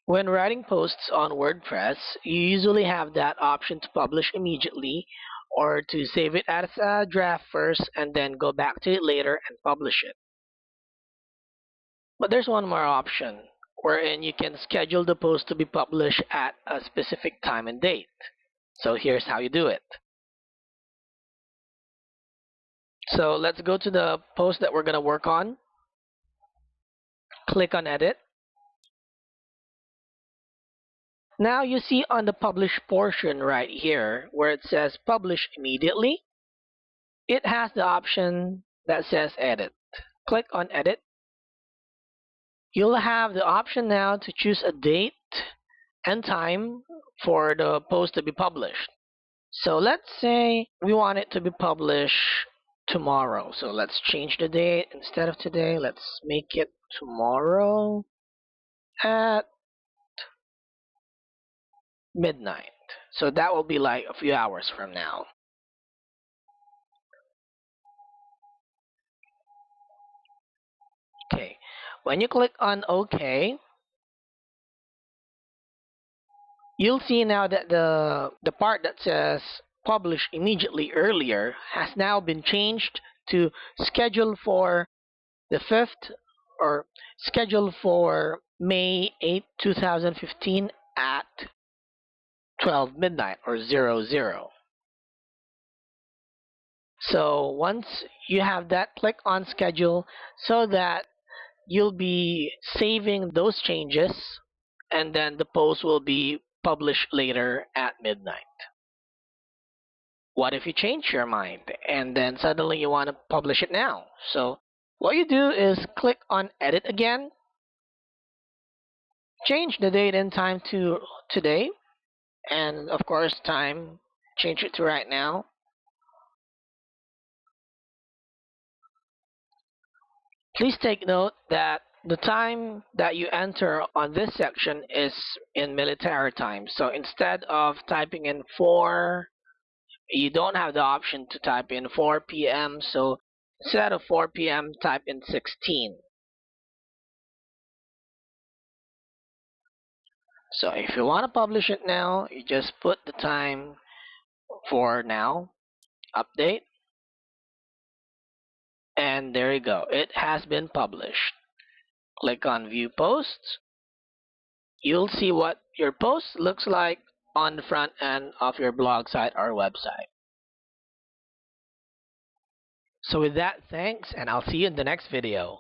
When writing posts on WordPress, you usually have that option to publish immediately or to save it as a draft first and then go back to it later and publish it. But there's one more option wherein you can schedule the post to be published at a specific time and date. So here's how you do it. So let's go to the post that we're going to work on. Click on Edit. Now you see on the publish portion right here where it says publish immediately, it has the option that says edit. Click on edit. You'll have the option now to choose a date and time for the post to be published. So let's say we want it to be published tomorrow. So let's change the date. Instead of today, let's make it tomorrow at midnight. So that will be like a few hours from now. Okay, when you click on OK, you'll see now that the part that says publish immediately earlier has now been changed to schedule for the 5th or schedule for May 8, 2015 at 12 midnight or 00. So once you have that, click on schedule so that you'll be saving those changes and then the post will be published later at midnight. What if you change your mind and then suddenly you want to publish it now? So what you do is click on edit again, change the date and time to today, and of course time, change it to right now. Please take note that the time that you enter on this section is in military time. So instead of typing in 4, you don't have the option to type in 4 p.m. So instead of 4 p.m., type in 16. So if you want to publish it now, you just put the time for now, update, and there you go. It has been published. Click on View Posts. You'll see what your post looks like on the front end of your blog site or website. So with that, thanks, and I'll see you in the next video.